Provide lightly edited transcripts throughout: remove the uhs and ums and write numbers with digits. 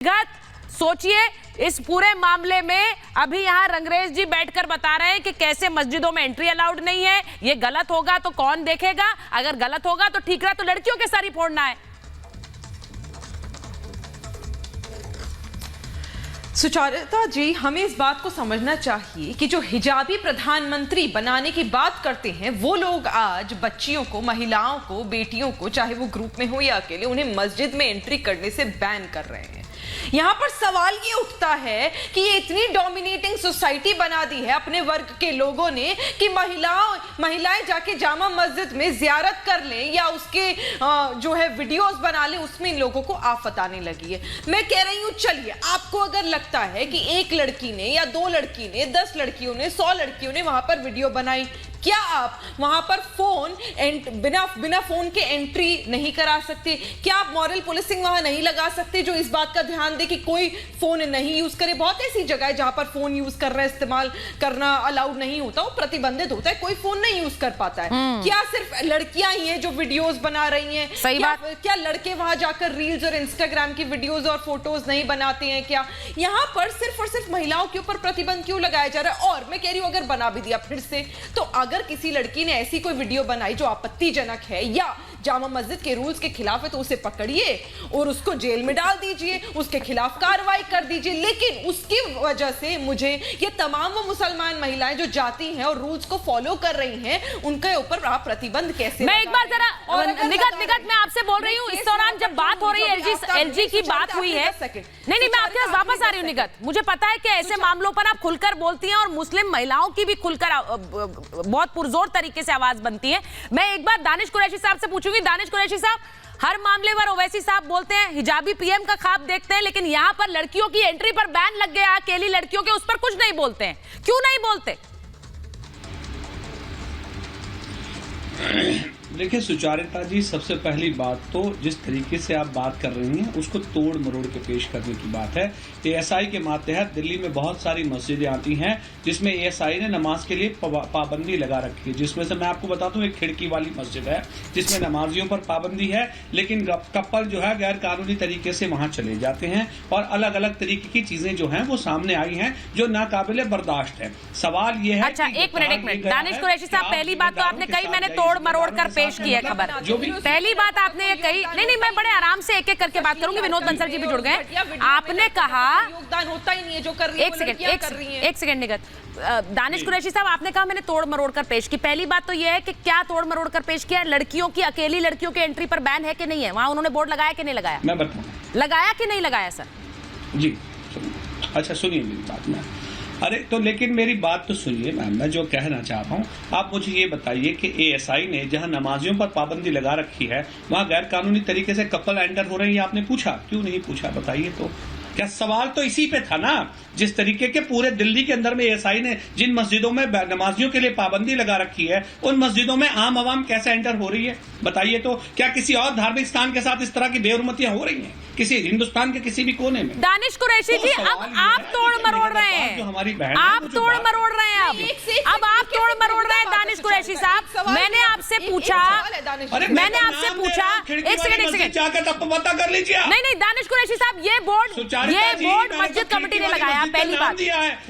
सोचिए इस पूरे मामले में अभी यहाँ रंगरेज जी बैठकर बता रहे हैं कि कैसे मस्जिदों में एंट्री अलाउड नहीं है। ये गलत होगा तो कौन देखेगा, अगर गलत होगा तो ठीक रहा तो लड़कियों के सर ही फोड़ना है। सुचारिता जी, हमें इस बात को समझना चाहिए कि जो हिजाबी प्रधानमंत्री बनाने की बात करते हैं वो लोग आज बच्चियों को, महिलाओं को, बेटियों को, चाहे वो ग्रुप में हो या अकेले, उन्हें मस्जिद में एंट्री करने से बैन कर रहे हैं। यहाँ पर सवाल ये उठता है कि ये इतनी डोमिनेटिंग सोसाइटी बना दी है अपने वर्ग के लोगों ने कि महिलाएं जाके जामा मस्जिद में जियारत कर लें या उसके जो है वीडियोस बना लें, उसमें इन लोगों को आफत आने लगी है। मैं कह रही हूँ, चलिए आपको अगर लगता है कि एक लड़की ने या दो लड़की ने, 10 लड़कियों ने, 100 लड़कियों ने वहां पर वीडियो बनाई, क्या आप वहां पर बिना फोन के एंट्री नहीं करा सकते? क्या आप मॉरल पुलिसिंग वहां नहीं लगा सकते जो इस बात का ध्यान दे कि कोई फोन नहीं यूज करे? बहुत ऐसी जगह है जहां पर फोन यूज करना, इस्तेमाल करना अलाउड नहीं होता, वो प्रतिबंधित होता है, कोई फोन नहीं यूज कर पाता है। क्या सिर्फ लड़कियां ही हैं जो वीडियोस बना रही हैं? सही बात। क्या लड़के वहां जाकर रील्स और इंस्टाग्राम की वीडियोस और फोटोज नहीं बनाते हैं? क्या यहाँ पर सिर्फ और सिर्फ महिलाओं के ऊपर प्रतिबंध क्यों लगाया जा रहा है? और मैं कह रही हूं, अगर बना भी दिया फिर से, तो अगर किसी लड़की ने ऐसी कोई वीडियो बनाई जो आपत्तिजनक है या जामा मस्जिद के रूल्स के खिलाफ है, तो उसे पकड़िए और उसको जेल में डाल दीजिए, उसके खिलाफ कार्रवाई कर दीजिए। लेकिन उसकी वजह से मुझे ये तमाम वो मुसलमान महिलाएं जो जाती हैं और रूल्स को फॉलो कर रही हैं, उनके ऊपर आप प्रतिबंध कैसे? मैं एक बार जरा निगत मैं आपसे बोल रही हूँ, इस दौरान जब बात हो रही है एलजी की बात हुई है, नहीं मैं आपके पास वापस आ रही हूँ निगत। मुझे पता है कि ऐसे मामलों पर आप खुलकर बोलती हैं और मुस्लिम महिलाओं की भी खुलकर बहुत पुरजोर तरीके से आवाज बनती है। मैं एक बार दानिश कुरैशी साहब से पूछूंगी। दानिश कुरैशी साहब, हर मामले पर ओवैसी साहब बोलते हैं हिजाबी पीएम का ख्वाब देखते हैं, लेकिन यहाँ पर लड़कियों की एंट्री पर बैन लग गया, अकेली लड़कियों के, उस पर कुछ नहीं बोलते हैं, क्यों नहीं बोलते? देखिए सुचारिता जी, सबसे पहली बात तो जिस तरीके से आप बात कर रही हैं उसको तोड़ मरोड़ के पेश करने की बात है। एएसआई के मातहत दिल्ली में बहुत सारी मस्जिदें आती हैं जिसमें एएसआई ने नमाज के लिए पाबंदी लगा रखी है, जिसमें से मैं आपको बताता हूँ एक खिड़की वाली मस्जिद है जिसमें नमाजियों पर पाबंदी है, लेकिन कपल जो है गैर कानूनी तरीके से वहां चले जाते हैं और अलग अलग तरीके की चीजें जो है वो सामने आई हैं जो नाकाबिले बर्दाश्त है। सवाल ये है, अच्छा एक मिनट दानिश कुरैशी साहब, पहली बात तो आपने कही, मैंने तोड़ मरोड़ कर पेश की है खबर। पहली बात आपने ये कही, नहीं मैं बड़े आराम से एक-एक करके बात करूंगी, विनोद बंसल जी भी जुड़ गए। आपने कहा योगदान होता ही नहीं है जो कर रही है, एक सेकंड निगत। दानिश कुरैशी साहब, आपने कहा मैंने तोड़ मरोड़ कर पेश की। पहली बात तो यह है कि क्या तोड़ मरोड़ कर पेश किया? लड़कियों की, अकेली लड़कियों के एंट्री पर बैन है कि नहीं है? वहां उन्होंने बोर्ड लगाया कि नहीं लगाया? मैं बताऊं, लगाया कि नहीं लगाया सर? जी अच्छा सुनिए मेरी बात में। अरे तो लेकिन मेरी बात तो सुनिए मैम, मैं जो कहना चाह रहा हूँ, आप मुझे ये बताइए कि एएसआई ने जहाँ नमाजियों पर पाबंदी लगा रखी है वहाँ गैर कानूनी तरीके से कपल एंटर हो रहे हैं, ये आपने पूछा? क्यों नहीं पूछा बताइए? तो क्या सवाल तो इसी पे था ना, जिस तरीके के पूरे दिल्ली के अंदर में एएसआई ने जिन मस्जिदों में नमाजियों के लिए पाबंदी लगा रखी है उन मस्जिदों में आम आवाम कैसे एंटर हो रही है बताइए? तो क्या किसी और धार्मिक स्थान के साथ इस तरह की बेहुरमतियां हो रही हैं किसी हिंदुस्तान के किसी भी कोने में? दानिश कुरैशी जी, अब आप तोड़ मरोड़ रहे हैं, जो हमारी बहन, आप तोड़ मरोड़ रहे हैं, अब आप तोड़ मरोड़ रहे हैं। दानिश कुरैशी साहब, मैंने आपसे पूछा, एक सेकंड जाकर पता कर लीजिए। नहीं दानिश कुरैशी साहब, ये बोर्ड मस्जिद कमेटी ने लगाया, पहली बात।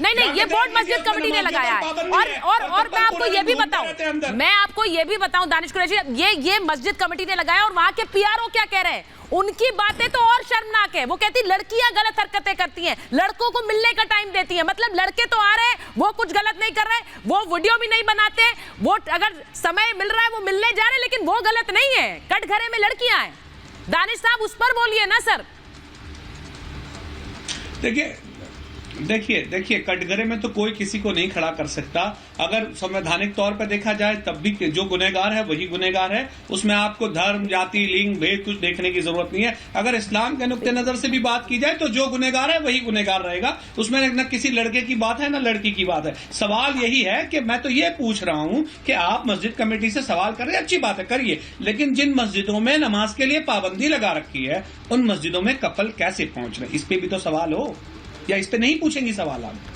नहीं ये बोर्ड मस्जिद कमेटी ने लगाया है। और मैं आपको ये भी बताऊं, दानिश कुरैशी, ये मस्जिद कमेटी ने लगाया और वहां के पीआरओ क्या कह रहे हैं? उनकी बातें तो और शर्मनाक है। वो कहती लड़कियां गलत हरकतें करती हैं, लड़कों को मिलने का टाइम देती हैं। मतलब लड़के तो आ रहे हैं, वो कुछ गलत नहीं कर रहे, वो वीडियो भी नहीं बनाते, वो अगर समय मिल रहा है वो मिलने जा रहे हैं, लेकिन वो गलत नहीं है। कटघरे में लड़कियां हैं। दानिश साहब, उस पर बोलिए ना सर। देखिए कटघरे में तो कोई किसी को नहीं खड़ा कर सकता। अगर संवैधानिक तौर पर देखा जाए तब भी जो गुनहगार है वही गुनहगार है, उसमें आपको धर्म, जाति, लिंग, भेद कुछ देखने की जरूरत नहीं है। अगर इस्लाम के नुक्ते नजर से भी बात की जाए तो जो गुनहगार है वही गुनहगार रहेगा, उसमें न किसी लड़के की बात है न लड़की की बात है। सवाल यही है कि मैं तो ये पूछ रहा हूं कि आप मस्जिद कमेटी से सवाल कर रहे हैं, अच्छी बात है, करिए, लेकिन जिन मस्जिदों में नमाज के लिए पाबंदी लगा रखी है उन मस्जिदों में कपल कैसे पहुंच रहे, इस पे भी तो सवाल हो, या इस पे नहीं पूछेंगी सवाल आप?